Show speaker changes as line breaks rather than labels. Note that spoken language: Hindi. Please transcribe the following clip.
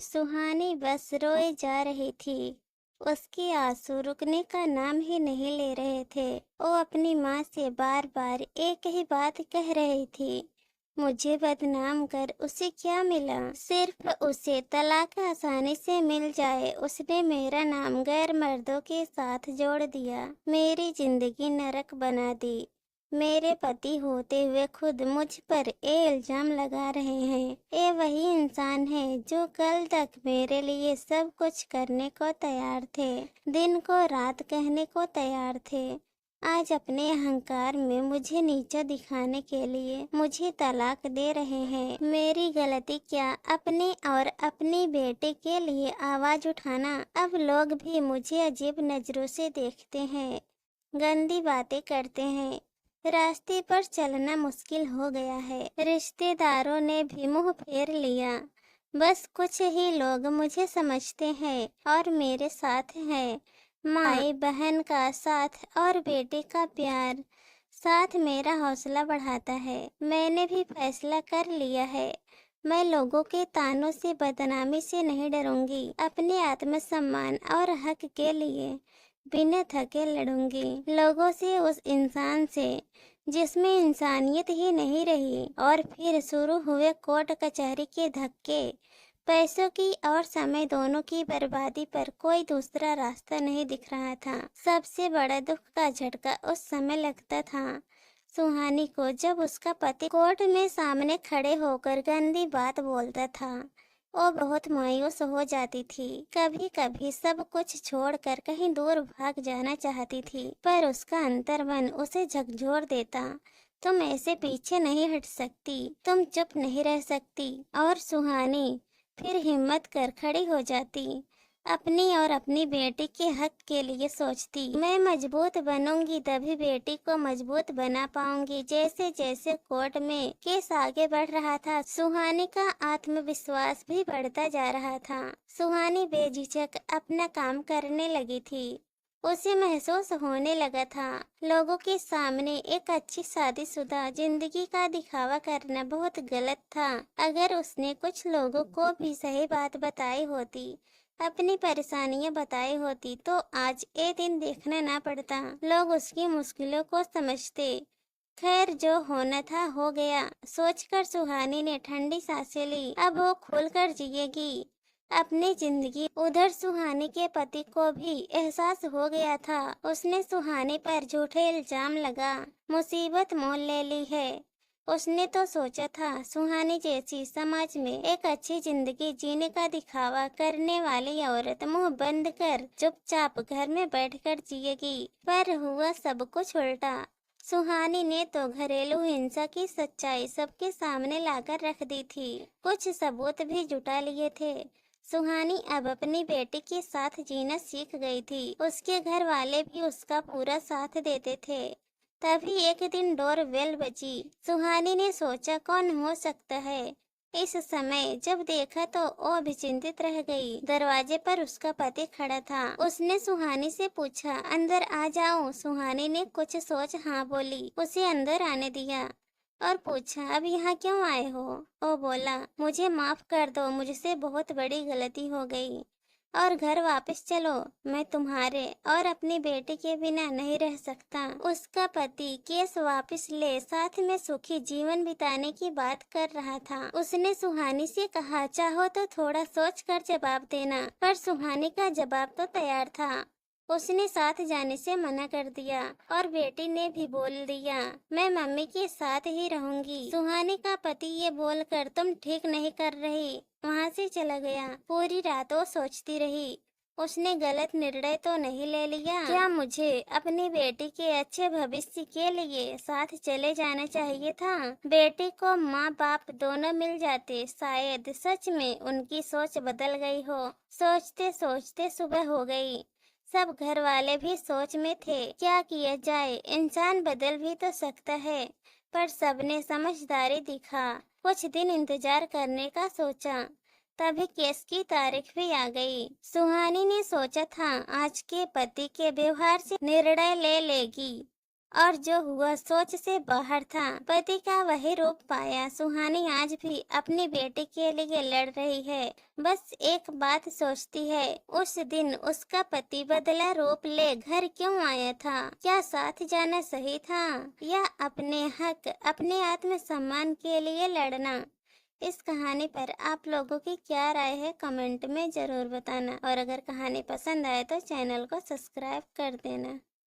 सुहानी बस रोए जा रही थी। उसके आंसू रुकने का नाम ही नहीं ले रहे थे। वो अपनी माँ से बार बार एक ही बात कह रही थी, मुझे बदनाम कर उसे क्या मिला? सिर्फ उसे तलाक आसानी से मिल जाए, उसने मेरा नाम गैर मर्दों के साथ जोड़ दिया, मेरी जिंदगी नरक बना दी। मेरे पति होते हुए खुद मुझ पर ये इल्जाम लगा रहे हैं। ये वही इंसान है जो कल तक मेरे लिए सब कुछ करने को तैयार थे, दिन को रात कहने को तैयार थे। आज अपने अहंकार में मुझे नीचा दिखाने के लिए मुझे तलाक दे रहे हैं। मेरी गलती क्या? अपने और अपनी बेटे के लिए आवाज उठाना। अब लोग भी मुझे अजीब नजरों से देखते हैं, गंदी बातें करते हैं। रास्ते पर चलना मुश्किल हो गया है। रिश्तेदारों ने भी मुंह फेर लिया। बस कुछ ही लोग मुझे समझते हैं और मेरे साथ हैं। माँ बहन का साथ और बेटे का प्यार साथ मेरा हौसला बढ़ाता है। मैंने भी फैसला कर लिया है, मैं लोगों के तानों से बदनामी से नहीं डरूंगी। अपने आत्मसम्मान और हक के लिए बिना थके लड़ूंगी। लोगों से, उस इंसान से जिसमें इंसानियत ही नहीं रही। और फिर शुरू हुए कोर्ट कचहरी के धक्के। पैसों की और समय दोनों की बर्बादी पर कोई दूसरा रास्ता नहीं दिख रहा था। सबसे बड़ा दुख का झटका उस समय लगता था सुहानी को, जब उसका पति कोर्ट में सामने खड़े होकर गंदी बात बोलता था। वो बहुत मायूस हो जाती थी। कभी कभी सब कुछ छोड़कर कहीं दूर भाग जाना चाहती थी, पर उसका अंतर्मन उसे झकझोर देता। तुम ऐसे पीछे नहीं हट सकती, तुम चुप नहीं रह सकती। और सुहानी फिर हिम्मत कर खड़ी हो जाती, अपनी और अपनी बेटी के हक के लिए सोचती। मैं मजबूत बनूंगी तभी बेटी को मजबूत बना पाऊंगी। जैसे जैसे कोर्ट में केस आगे बढ़ रहा था, सुहानी का आत्मविश्वास भी बढ़ता जा रहा था। सुहानी बेझिझक अपना काम करने लगी थी। उसे महसूस होने लगा था लोगों के सामने एक अच्छी शादीशुदा जिंदगी का दिखावा करना बहुत गलत था। अगर उसने कुछ लोगों को भी सही बात बताई होती, अपनी परेशानियां बताई होती, तो आज ये दिन देखना ना पड़ता। लोग उसकी मुश्किलों को समझते। खैर, जो होना था हो गया, सोचकर सुहानी ने ठंडी सांसें ली। अब वो खुलकर जिएगी अपनी जिंदगी। उधर सुहानी के पति को भी एहसास हो गया था, उसने सुहानी पर झूठे इल्जाम लगा मुसीबत मोल ले ली है। उसने तो सोचा था सुहानी जैसी समाज में एक अच्छी जिंदगी जीने का दिखावा करने वाली औरत मुंह बंद कर चुपचाप घर में बैठकर जिएगी, पर हुआ सब कुछ उल्टा। सुहानी ने तो घरेलू हिंसा की सच्चाई सबके सामने लाकर रख दी थी, कुछ सबूत भी जुटा लिए थे। सुहानी अब अपनी बेटी के साथ जीना सीख गई थी। उसके घर वाले भी उसका पूरा साथ देते थे। तभी एक दिन डोरबेल बजी। सुहानी ने सोचा कौन हो सकता है। इस समय जब देखा तो वो भी चिंतित रह गई। दरवाजे पर उसका पति खड़ा था। उसने सुहानी से पूछा, अंदर आ जाऊं? सुहानी ने कुछ सोच हाँ बोली। उसे अंदर आने दिया और पूछा, अब यहाँ क्यों आए हो? वो बोला, मुझे माफ कर दो, मुझसे बहुत बड़ी गलती हो गई और घर वापस चलो। मैं तुम्हारे और अपनी बेटी के बिना नहीं रह सकता। उसका पति केस वापस ले साथ में सुखी जीवन बिताने की बात कर रहा था। उसने सुहानी से कहा, चाहो तो थोड़ा सोच कर जवाब देना, पर सुहानी का जवाब तो तैयार था। उसने साथ जाने से मना कर दिया और बेटी ने भी बोल दिया, मैं मम्मी के साथ ही रहूंगी। सुहानी का पति ये बोलकर तुम ठीक नहीं कर रही वहाँ से चला गया। पूरी रात वो सोचती रही, उसने गलत निर्णय तो नहीं ले लिया? क्या मुझे अपनी बेटी के अच्छे भविष्य के लिए साथ चले जाना चाहिए था? बेटी को माँ बाप दोनों मिल जाते, शायद सच में उनकी सोच बदल गई हो। सोचते सोचते सुबह हो गई। सब घर वाले भी सोच में थे, क्या किया जाए, इंसान बदल भी तो सकता है। पर सबने समझदारी दिखा, कुछ दिन इंतजार करने का सोचा। तभी केस की तारीख भी आ गई। सुहानी ने सोचा था आज के पति के व्यवहार से निर्णय ले लेगी और जो हुआ सोच से बाहर था। पति का वही रूप पाया। सुहानी आज भी अपनी बेटी के लिए लड़ रही है। बस एक बात सोचती है, उस दिन उसका पति बदला रूप ले घर क्यों आया था? क्या साथ जाना सही था या अपने हक, अपने आत्मसम्मान के लिए लड़ना? इस कहानी पर आप लोगों की क्या राय है कमेंट में जरूर बताना। और अगर कहानी पसंद आए तो चैनल को सब्सक्राइब कर देना।